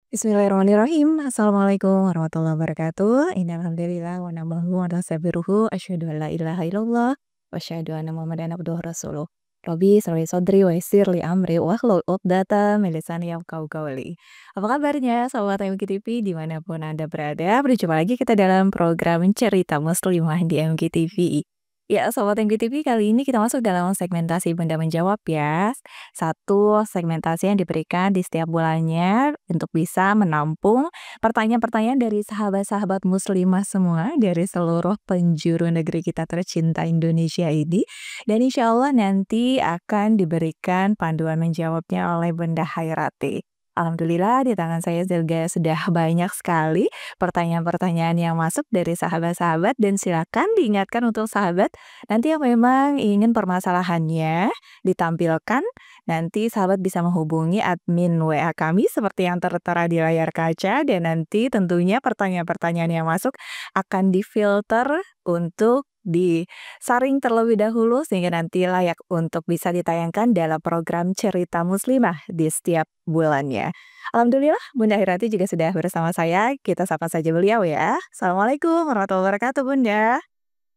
Bismillahirrahmanirrahim. Assalamualaikum warahmatullahi wabarakatuh. Innalhamdulillah wa nahmaduhu wa nastaghfiruhu. Asyhadu an la ilaha illallah wa asyhadu anna Muhammadan abduhu wa rasuluh. Rabbi shrah li sadri wa yassir li amri wahlul 'uqdatam min lisani yafqahu qawli. Apa kabarnya sahabat MGTV dimanapun Anda berada? Berjumpa lagi kita dalam program Cerita Muslimah di MGTV. Ya, Sobat MGTV, kali ini kita masuk dalam segmentasi Benda Menjawab ya. Satu segmentasi yang diberikan di setiap bulannya untuk bisa menampung pertanyaan-pertanyaan dari sahabat-sahabat muslimah semua dari seluruh penjuru negeri kita tercinta Indonesia ini. Dan insya Allah nanti akan diberikan panduan menjawabnya oleh Bunda Hairati. Alhamdulillah di tangan saya juga sudah banyak sekali pertanyaan-pertanyaan yang masuk dari sahabat-sahabat dan silakan diingatkan untuk sahabat nanti yang memang ingin permasalahannya ditampilkan, nanti sahabat bisa menghubungi admin WA kami seperti yang tertera di layar kaca dan nanti tentunya pertanyaan-pertanyaan yang masuk akan difilter untuk disaring terlebih dahulu sehingga nanti layak untuk bisa ditayangkan dalam program Cerita Muslimah di setiap bulannya. Alhamdulillah Bunda Hirati juga sudah bersama saya. Kita sapa saja beliau ya. Assalamualaikum warahmatullahi wabarakatuh Bunda.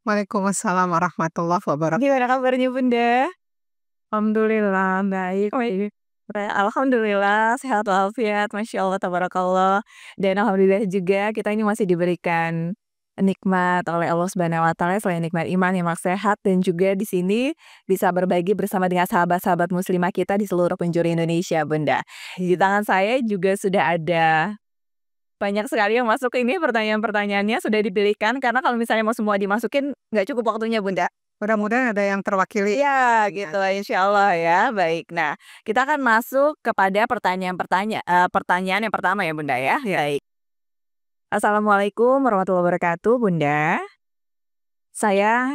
Waalaikumsalam warahmatullahi wabarakatuh. Gimana kabarnya Bunda? Alhamdulillah baik. Alhamdulillah sehat walafiat, Masya Allah, tabarakallah. Dan alhamdulillah juga kita ini masih diberikan nikmat oleh Allah Subhanahu wa taala selain nikmat iman, nikmat sehat dan juga di sini bisa berbagi bersama dengan sahabat-sahabat muslimah kita di seluruh penjuru Indonesia, Bunda. Di tangan saya juga sudah ada banyak sekali yang masuk ini pertanyaan-pertanyaannya sudah dipilihkan karena kalau misalnya mau semua dimasukin nggak cukup waktunya, Bunda. Mudah-mudahan ada yang terwakili. Iya, gitu insya Allah ya. Baik, nah kita akan masuk kepada pertanyaan yang pertama ya Bunda ya. Baik. Assalamualaikum warahmatullahi wabarakatuh Bunda. Saya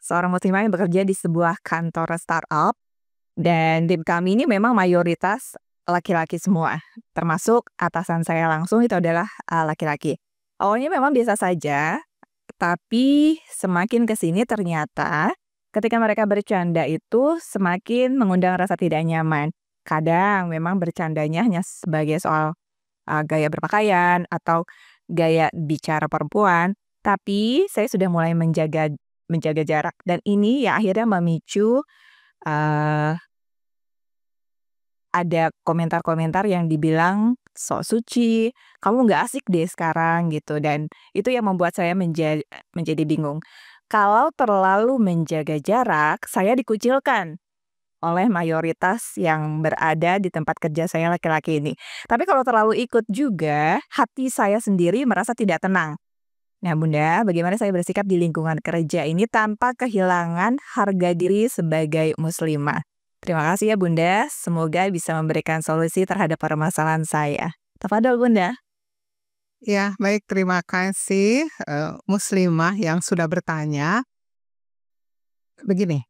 seorang muslimah yang bekerja di sebuah kantor startup dan tim kami ini memang mayoritas laki-laki semua, termasuk atasan saya langsung itu adalah laki-laki. Awalnya memang biasa saja, tapi semakin ke sini ternyata ketika mereka bercanda itu semakin mengundang rasa tidak nyaman. Kadang memang bercandanya hanya sebagai soal gaya berpakaian atau gaya bicara perempuan, tapi saya sudah mulai menjaga menjaga jarak dan ini ya akhirnya memicu eee, ada komentar-komentar yang dibilang sok suci, "Kamu nggak asik deh sekarang," gitu dan itu yang membuat saya menjadi bingung. Kalau terlalu menjaga jarak, saya dikucilkan oleh mayoritas yang berada di tempat kerja saya laki-laki ini. Tapi kalau terlalu ikut juga, hati saya sendiri merasa tidak tenang. Nah Bunda, bagaimana saya bersikap di lingkungan kerja ini tanpa kehilangan harga diri sebagai muslimah? Terima kasih ya Bunda, semoga bisa memberikan solusi terhadap permasalahan saya. Tafadhol Bunda. Ya, baik, terima kasih muslimah yang sudah bertanya. Begini,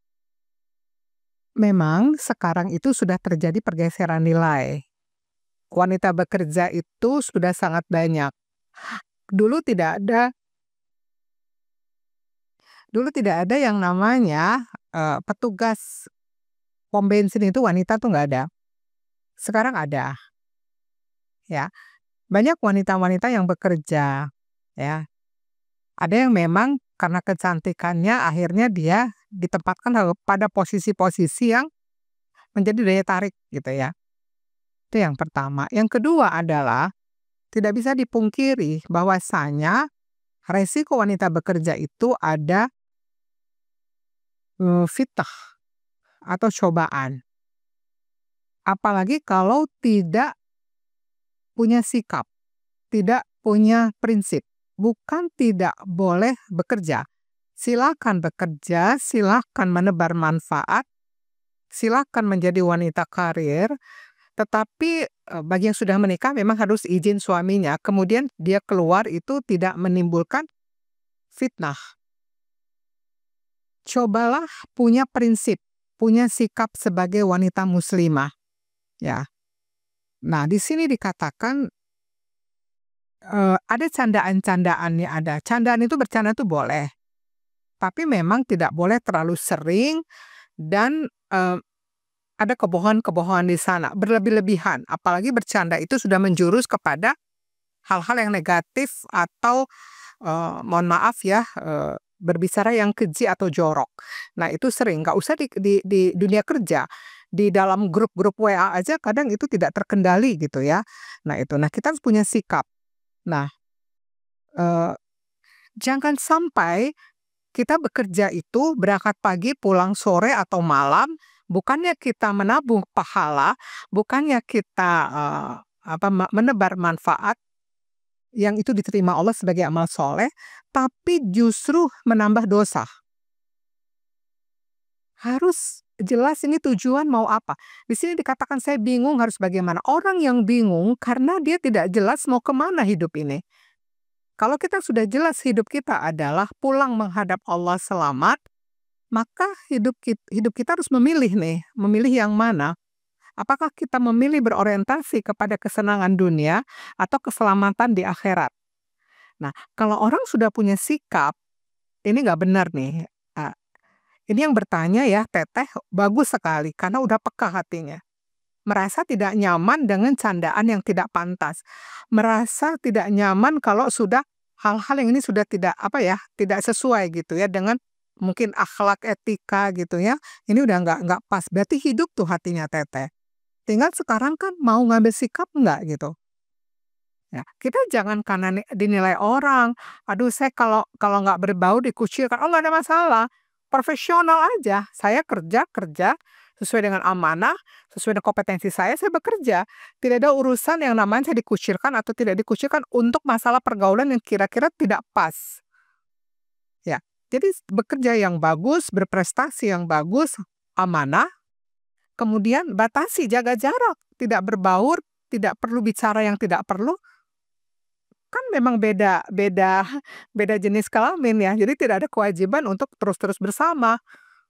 memang sekarang itu sudah terjadi pergeseran nilai. Wanita bekerja itu sudah sangat banyak. Dulu tidak ada yang namanya petugas pom bensin itu wanita tuh nggak ada. Sekarang ada, ya. Banyak wanita-wanita yang bekerja, ya. Ada yang memang karena kecantikannya akhirnya dia ditempatkan pada posisi-posisi yang menjadi daya tarik gitu ya. Itu yang pertama. Yang kedua adalah tidak bisa dipungkiri bahwasanya resiko wanita bekerja itu ada fitnah atau cobaan. Apalagi kalau tidak punya sikap, tidak punya prinsip. Bukan tidak boleh bekerja. Silakan bekerja, silakan menebar manfaat, silakan menjadi wanita karir, tetapi bagi yang sudah menikah memang harus izin suaminya. Kemudian dia keluar itu tidak menimbulkan fitnah. Cobalah punya prinsip, punya sikap sebagai wanita muslimah. Ya. Nah, di sini dikatakan ada candaan-candaannya ada. Candaan itu bercanda itu boleh. Tapi memang tidak boleh terlalu sering dan ada kebohongan-kebohongan di sana, berlebih-lebihan. Apalagi bercanda itu sudah menjurus kepada hal-hal yang negatif atau mohon maaf ya, berbicara yang keji atau jorok. Nah itu sering, nggak usah di dunia kerja, di dalam grup-grup WA aja kadang itu tidak terkendali gitu ya. Nah itu, nah kita harus punya sikap. Nah, eee, jangan sampai kita bekerja itu berangkat pagi, pulang sore atau malam, bukannya kita menabung pahala, bukannya kita, menebar manfaat yang itu diterima Allah sebagai amal soleh, tapi justru menambah dosa. Harus jelas ini tujuan mau apa. Di sini dikatakan saya bingung harus bagaimana. Orang yang bingung karena dia tidak jelas mau kemana hidup ini. Kalau kita sudah jelas hidup kita adalah pulang menghadap Allah selamat, maka hidup kita harus memilih nih, memilih yang mana. Apakah kita memilih berorientasi kepada kesenangan dunia atau keselamatan di akhirat? Nah, kalau orang sudah punya sikap, ini nggak benar nih. ah, Ini yang bertanya ya, Teteh, bagus sekali karena udah peka hatinya. Merasa tidak nyaman dengan candaan yang tidak pantas. Merasa tidak nyaman kalau sudah hal-hal yang ini sudah tidak apa ya, tidak sesuai gitu ya dengan mungkin akhlak etika gitu ya. Ini udah nggak pas. Berarti hidup tuh hatinya Teteh. Tinggal sekarang kan mau ngambil sikap nggak gitu. Ya, kita jangan karena dinilai orang, "Aduh saya kalau kalau nggak berbau dikucilkan." Oh nggak ada masalah, profesional aja. Saya kerja kerja sesuai dengan amanah, sesuai dengan kompetensi saya bekerja. Tidak ada urusan yang namanya saya dikucilkan atau tidak dikucilkan untuk masalah pergaulan yang kira-kira tidak pas. Ya, jadi bekerja yang bagus, berprestasi yang bagus, amanah, kemudian batasi, jaga jarak, tidak berbaur, tidak perlu bicara yang tidak perlu. Kan memang beda beda beda jenis kelamin ya, jadi tidak ada kewajiban untuk terus-terus bersama.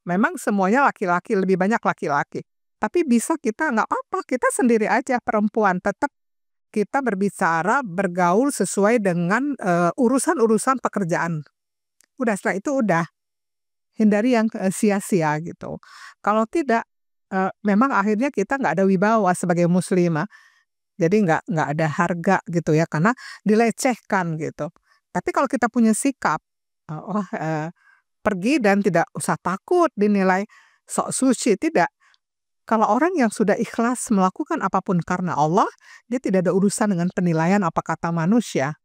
Memang semuanya laki-laki, lebih banyak laki-laki. Tapi bisa kita nggak apa-apa, kita sendiri aja perempuan, tetap kita berbicara, bergaul sesuai dengan, urusan-urusan pekerjaan. Udah setelah itu udah, hindari yang, sia-sia gitu. Kalau tidak, memang akhirnya kita nggak ada wibawa sebagai muslimah. Jadi nggak ada harga gitu ya, karena dilecehkan gitu. Tapi kalau kita punya sikap, pergi dan tidak usah takut dinilai sok suci, tidak. Kalau orang yang sudah ikhlas melakukan apapun karena Allah, dia tidak ada urusan dengan penilaian apa kata manusia.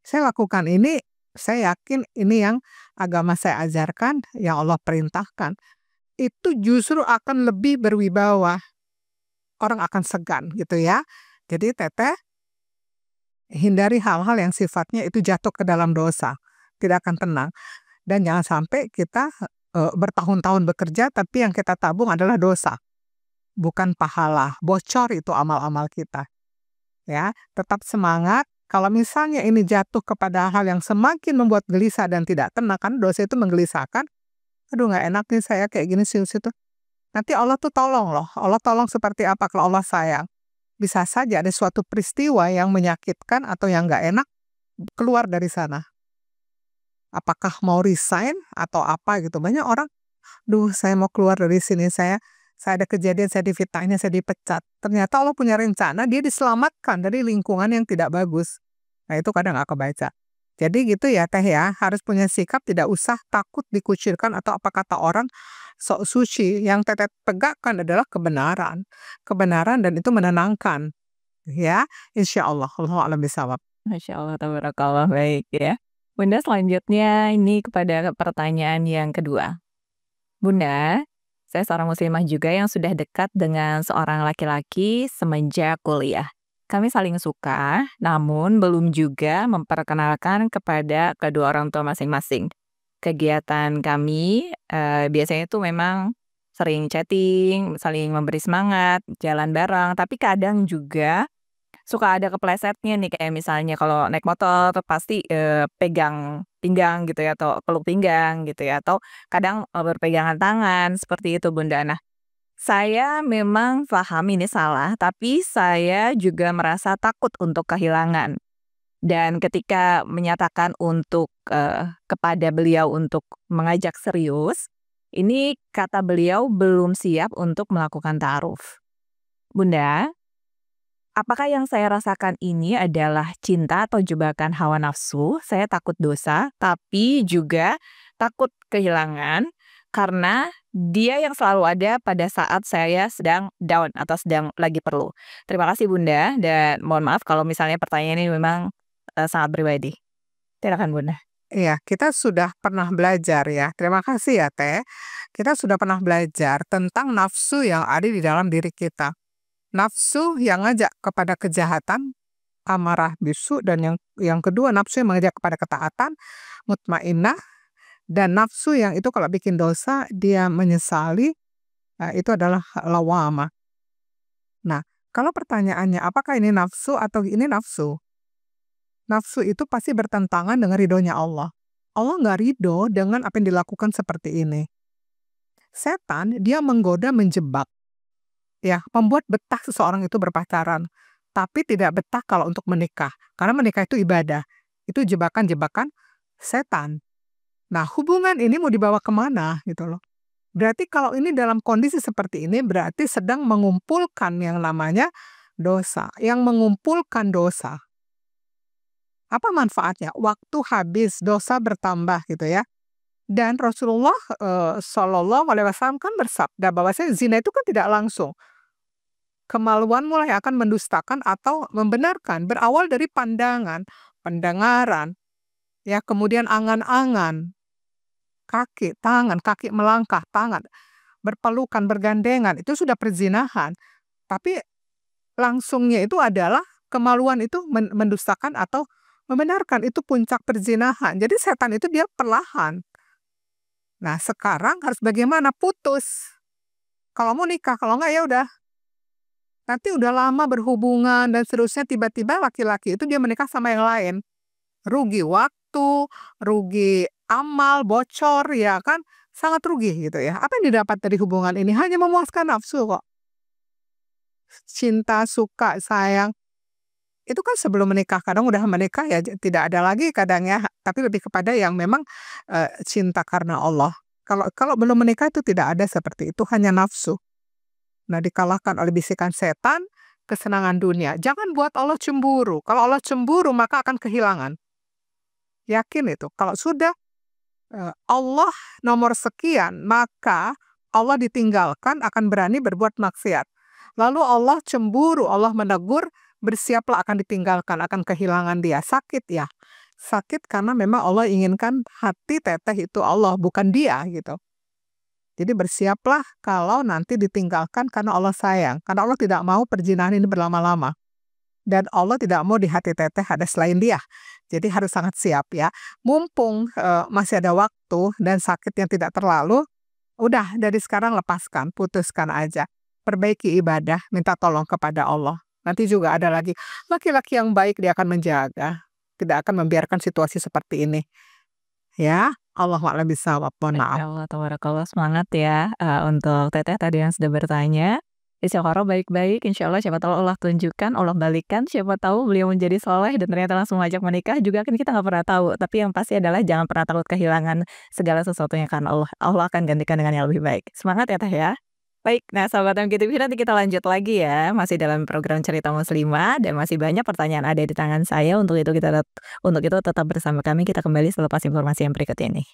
Saya lakukan ini, saya yakin ini yang agama saya ajarkan, yang Allah perintahkan, itu justru akan lebih berwibawa. Orang akan segan gitu ya. Jadi Teteh hindari hal-hal yang sifatnya itu jatuh ke dalam dosa, tidak akan tenang. Dan jangan sampai kita, bertahun-tahun bekerja tapi yang kita tabung adalah dosa, bukan pahala, bocor itu amal-amal kita. Ya, tetap semangat, kalau misalnya ini jatuh kepada hal yang semakin membuat gelisah dan tidak tenang, kan dosa itu menggelisahkan, "Aduh nggak enak nih saya kayak gini situ." Nanti Allah tuh tolong loh, Allah tolong seperti apa kalau Allah sayang. Bisa saja ada suatu peristiwa yang menyakitkan atau yang nggak enak, keluar dari sana. Apakah mau resign atau apa gitu. Banyak orang, "Duh saya mau keluar dari sini, saya ada kejadian, saya difitnah, saya dipecat." Ternyata Allah punya rencana, dia diselamatkan dari lingkungan yang tidak bagus. Nah itu kadang nggak kebaca. Jadi gitu ya Teh ya, harus punya sikap tidak usah takut dikucilkan atau apa kata orang, sok suci. Yang Teteh tegakkan adalah kebenaran. Kebenaran dan itu menenangkan. Ya, insya Allah. Allahu a'lam bishawab. Masya Allah, tabarakallah, baik ya. Bunda selanjutnya ini kepada pertanyaan yang kedua. Bunda, saya seorang muslimah juga yang sudah dekat dengan seorang laki-laki semenjak kuliah. Kami saling suka, namun belum juga memperkenalkan kepada kedua orang tua masing-masing. Kegiatan kami biasanya itu memang sering chatting, saling memberi semangat, jalan bareng, tapi kadang juga suka ada keplesetnya nih, kayak misalnya kalau naik motor tuh pasti, pegang pinggang gitu ya, atau peluk pinggang gitu ya, atau kadang, berpegangan tangan, seperti itu Bunda. Nah, saya memang paham ini salah, tapi saya juga merasa takut untuk kehilangan. Dan ketika menyatakan untuk, kepada beliau untuk mengajak serius, Ini kata beliau belum siap untuk melakukan ta'aruf. Bunda, apakah yang saya rasakan ini adalah cinta atau jebakan hawa nafsu? Saya takut dosa, tapi juga takut kehilangan karena dia yang selalu ada pada saat saya sedang down atau sedang lagi perlu. Terima kasih Bunda, dan mohon maaf kalau misalnya pertanyaan ini memang sangat pribadi. Silakan Bunda. Iya, kita sudah pernah belajar ya. Terima kasih ya Teh. Kita sudah pernah belajar tentang nafsu yang ada di dalam diri kita. Nafsu yang ngajak kepada kejahatan, amarah, bisu, dan yang kedua nafsu yang mengajak kepada ketaatan, mutmainnah, dan nafsu yang itu kalau bikin dosa dia menyesali, itu adalah lawamah. Nah, kalau pertanyaannya apakah ini nafsu atau ini nafsu? Nafsu itu pasti bertentangan dengan ridhonya Allah. Allah nggak ridho dengan apa yang dilakukan seperti ini. Setan dia menggoda, menjebak, ya, membuat betah seseorang itu berpacaran, tapi tidak betah kalau untuk menikah, karena menikah itu ibadah. Itu jebakan-jebakan setan. Nah, hubungan ini mau dibawa kemana gitu loh. Berarti kalau ini dalam kondisi seperti ini berarti sedang mengumpulkan yang namanya dosa, yang mengumpulkan dosa. Apa manfaatnya? Waktu habis, dosa bertambah gitu ya. Dan Rasulullah Shallallahu Alaihi Wasallam kan bersabda bahwasanya zina itu kan tidak langsung. Kemaluan mulai akan mendustakan atau membenarkan, berawal dari pandangan, pendengaran, ya, kemudian angan-angan, kaki, tangan, kaki melangkah, tangan berpelukan, bergandengan, itu sudah perzinahan. Tapi langsungnya itu adalah kemaluan itu mendustakan atau membenarkan, itu puncak perzinahan. Jadi setan itu dia perlahan. Nah, sekarang harus bagaimana? Putus. Kalau mau nikah, kalau enggak ya udah. Nanti udah lama berhubungan dan seterusnya, tiba-tiba laki-laki itu dia menikah sama yang lain. Rugi waktu, rugi amal, bocor, ya kan? Sangat rugi gitu ya. Apa yang didapat dari hubungan ini? Hanya memuaskan nafsu kok. Cinta, suka, sayang. Itu kan sebelum menikah, kadang udah menikah ya tidak ada lagi kadang ya, tapi lebih kepada yang memang cinta karena Allah. Kalau belum menikah itu tidak ada seperti itu, hanya nafsu. Nah, dikalahkan oleh bisikan setan, kesenangan dunia. Jangan buat Allah cemburu. Kalau Allah cemburu maka akan kehilangan. Yakin itu. Kalau sudah Allah nomor sekian, maka Allah ditinggalkan akan berani berbuat maksiat. Lalu Allah cemburu, Allah menegur, bersiaplah akan ditinggalkan, akan kehilangan dia. Sakit ya. Sakit karena memang Allah inginkan hati Teteh itu Allah, bukan dia gitu. Jadi bersiaplah kalau nanti ditinggalkan karena Allah sayang. Karena Allah tidak mau perzinahan ini berlama-lama. Dan Allah tidak mau di hati Teteh ada selain dia. Jadi harus sangat siap ya. Mumpung masih ada waktu dan sakit yang tidak terlalu, udah dari sekarang lepaskan, putuskan aja. Perbaiki ibadah, minta tolong kepada Allah. Nanti juga ada lagi laki-laki yang baik, dia akan menjaga. Tidak akan membiarkan situasi seperti ini. Ya, Allahu a'lam bishawab. Mohon maaf. Masya Allah, tabarakallah, semangat ya untuk Teteh tadi yang sudah bertanya. Istiqoroh baik-baik, insya Allah siapa tahu Allah tunjukkan, Allah balikan, siapa tahu beliau menjadi soleh dan ternyata langsung ngajak menikah juga kan kita nggak pernah tahu. Tapi yang pasti adalah jangan pernah takut kehilangan segala sesuatunya karena Allah. Allah akan gantikan dengan yang lebih baik. Semangat ya Teh ya. Baik, nah sahabat MGTV nanti kita lanjut lagi ya, masih dalam program Cerita Muslimah dan masih banyak pertanyaan ada di tangan saya. Untuk itu tetap bersama kami, kita kembali selepas informasi yang berikut ini.